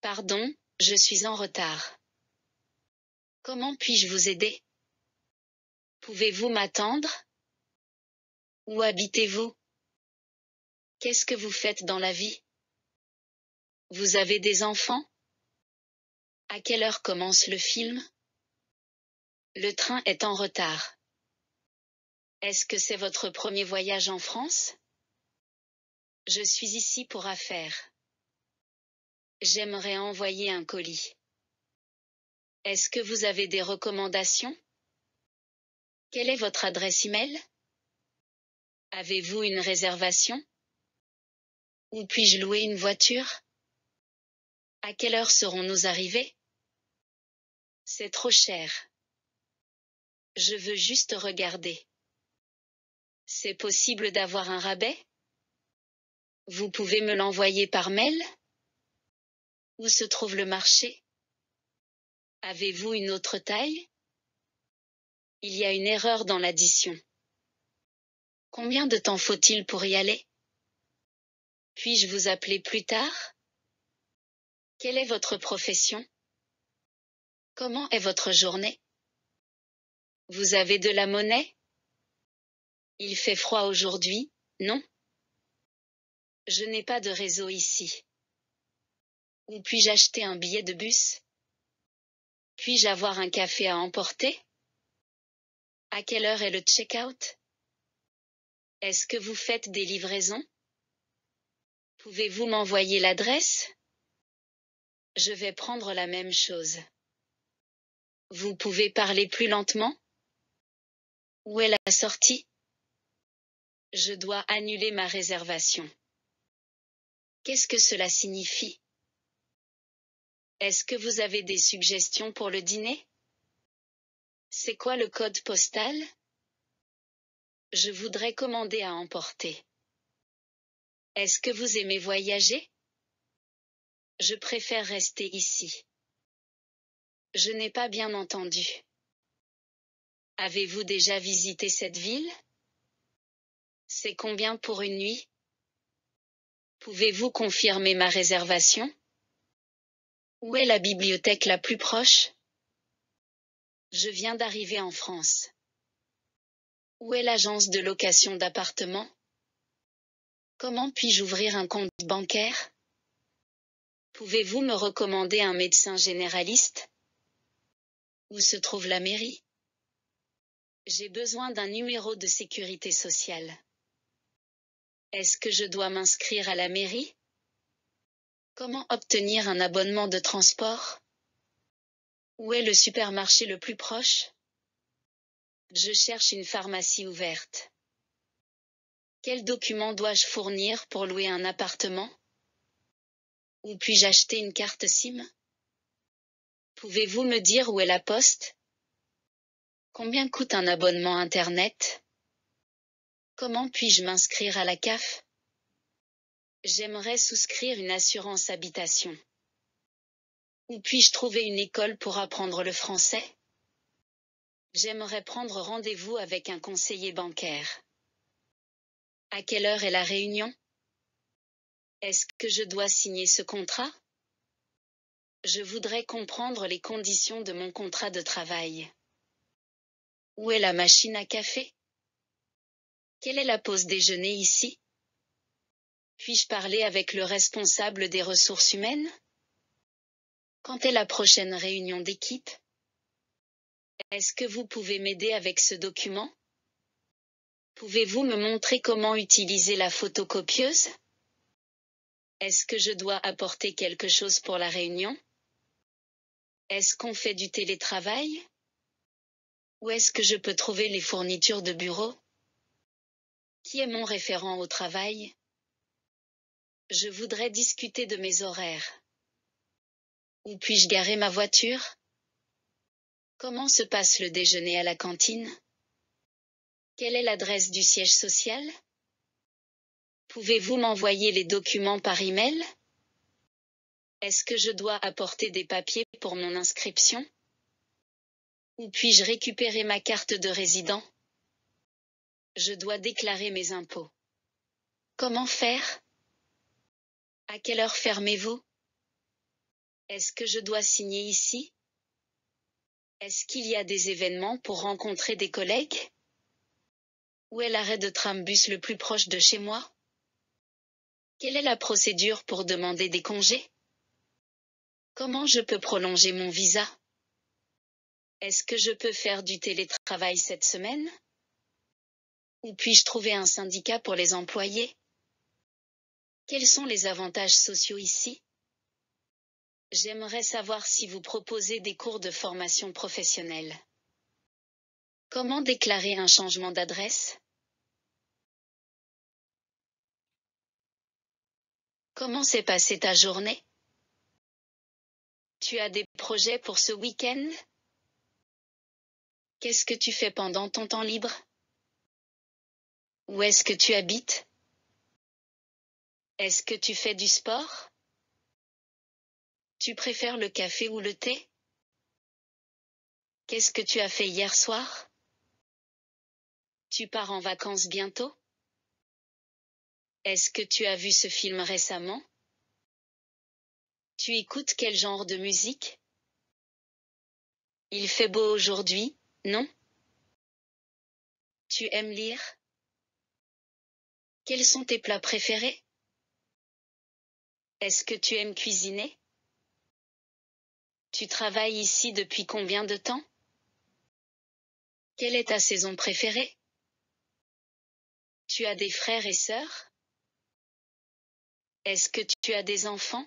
Pardon, je suis en retard. Comment puis-je vous aider? Pouvez-vous m'attendre? Où habitez-vous? Qu'est-ce que vous faites dans la vie? Vous avez des enfants? À quelle heure commence le film? Le train est en retard. Est-ce que c'est votre premier voyage en France? Je suis ici pour affaires. J'aimerais envoyer un colis. Est-ce que vous avez des recommandations? Quelle est votre adresse e-mail? Avez-vous une réservation? Où puis-je louer une voiture? À quelle heure serons-nous arrivés? C'est trop cher. Je veux juste regarder. C'est possible d'avoir un rabais? Vous pouvez me l'envoyer par mail? Où se trouve le marché? Avez-vous une autre taille? Il y a une erreur dans l'addition. Combien de temps faut-il pour y aller? Puis-je vous appeler plus tard? Quelle est votre profession? Comment est votre journée? Vous avez de la monnaie? Il fait froid aujourd'hui, non? Je n'ai pas de réseau ici. Où puis-je acheter un billet de bus? Puis-je avoir un café à emporter? À quelle heure est le check-out? Est-ce que vous faites des livraisons? Pouvez-vous m'envoyer l'adresse? Je vais prendre la même chose. Vous pouvez parler plus lentement? Où est la sortie? Je dois annuler ma réservation. Qu'est-ce que cela signifie? Est-ce que vous avez des suggestions pour le dîner? C'est quoi le code postal? Je voudrais commander à emporter. Est-ce que vous aimez voyager? Je préfère rester ici. Je n'ai pas bien entendu. Avez-vous déjà visité cette ville? C'est combien pour une nuit? Pouvez-vous confirmer ma réservation? Où est la bibliothèque la plus proche? Je viens d'arriver en France. Où est l'agence de location d'appartements? Comment puis-je ouvrir un compte bancaire? Pouvez-vous me recommander un médecin généraliste? Où se trouve la mairie? J'ai besoin d'un numéro de sécurité sociale. Est-ce que je dois m'inscrire à la mairie? Comment obtenir un abonnement de transport? Où est le supermarché le plus proche? Je cherche une pharmacie ouverte. Quels documents dois-je fournir pour louer un appartement? Où puis-je acheter une carte SIM? Pouvez-vous me dire où est la poste? Combien coûte un abonnement Internet? Comment puis-je m'inscrire à la CAF? J'aimerais souscrire une assurance habitation. Où puis-je trouver une école pour apprendre le français? J'aimerais prendre rendez-vous avec un conseiller bancaire. À quelle heure est la réunion? Est-ce que je dois signer ce contrat? Je voudrais comprendre les conditions de mon contrat de travail. Où est la machine à café? Quelle est la pause déjeuner ici? Puis-je parler avec le responsable des ressources humaines? Quand est la prochaine réunion d'équipe? Est-ce que vous pouvez m'aider avec ce document? Pouvez-vous me montrer comment utiliser la photocopieuse? Est-ce que je dois apporter quelque chose pour la réunion? Est-ce qu'on fait du télétravail? Où est-ce que je peux trouver les fournitures de bureau? Qui est mon référent au travail? Je voudrais discuter de mes horaires. Où puis-je garer ma voiture? Comment se passe le déjeuner à la cantine? Quelle est l'adresse du siège social? Pouvez-vous m'envoyer les documents par email? Est-ce que je dois apporter des papiers pour mon inscription? Où puis-je récupérer ma carte de résident? Je dois déclarer mes impôts. Comment faire? À quelle heure fermez-vous? Est-ce que je dois signer ici? Est-ce qu'il y a des événements pour rencontrer des collègues? Où est l'arrêt de tram-bus le plus proche de chez moi? Quelle est la procédure pour demander des congés? Comment je peux prolonger mon visa? Est-ce que je peux faire du télétravail cette semaine? Où puis-je trouver un syndicat pour les employés? Quels sont les avantages sociaux ici? J'aimerais savoir si vous proposez des cours de formation professionnelle. Comment déclarer un changement d'adresse? Comment s'est passée ta journée? Tu as des projets pour ce week-end? Qu'est-ce que tu fais pendant ton temps libre? Où est-ce que tu habites? Est-ce que tu fais du sport? Tu préfères le café ou le thé? Qu'est-ce que tu as fait hier soir? Tu pars en vacances bientôt? Est-ce que tu as vu ce film récemment? Tu écoutes quel genre de musique? Il fait beau aujourd'hui, non? Tu aimes lire? Quels sont tes plats préférés? Est-ce que tu aimes cuisiner? Tu travailles ici depuis combien de temps? Quelle est ta saison préférée? Tu as des frères et sœurs? Est-ce que tu as des enfants?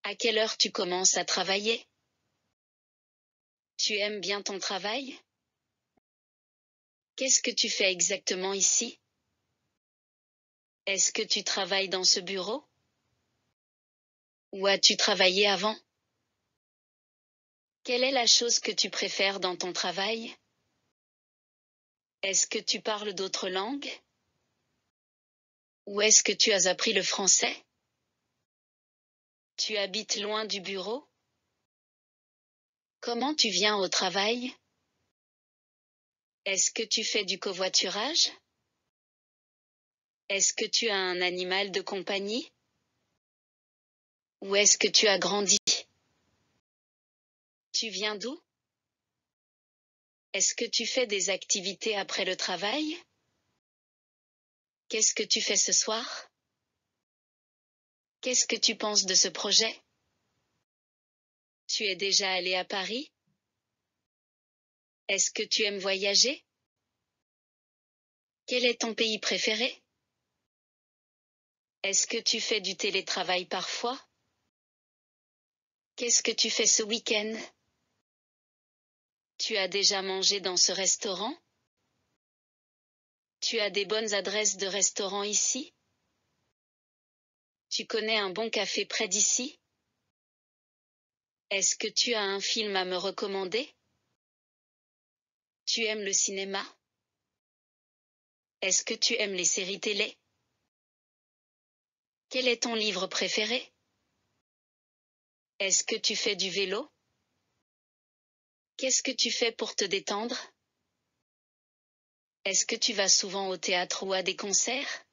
À quelle heure tu commences à travailler? Tu aimes bien ton travail? Qu'est-ce que tu fais exactement ici? Est-ce que tu travailles dans ce bureau? Où as-tu travaillé avant? Quelle est la chose que tu préfères dans ton travail? Est-ce que tu parles d'autres langues? Où est-ce que tu as appris le français? Tu habites loin du bureau? Comment tu viens au travail? Est-ce que tu fais du covoiturage? Est-ce que tu as un animal de compagnie? Où est-ce que tu as grandi? Tu viens d'où? Est-ce que tu fais des activités après le travail? Qu'est-ce que tu fais ce soir? Qu'est-ce que tu penses de ce projet? Tu es déjà allé à Paris? Est-ce que tu aimes voyager? Quel est ton pays préféré? Est-ce que tu fais du télétravail parfois? Qu'est-ce que tu fais ce week-end? Tu as déjà mangé dans ce restaurant? Tu as des bonnes adresses de restaurants ici? Tu connais un bon café près d'ici? Est-ce que tu as un film à me recommander? Tu aimes le cinéma? Est-ce que tu aimes les séries télé? Quel est ton livre préféré? Est-ce que tu fais du vélo? Qu'est-ce que tu fais pour te détendre? Est-ce que tu vas souvent au théâtre ou à des concerts?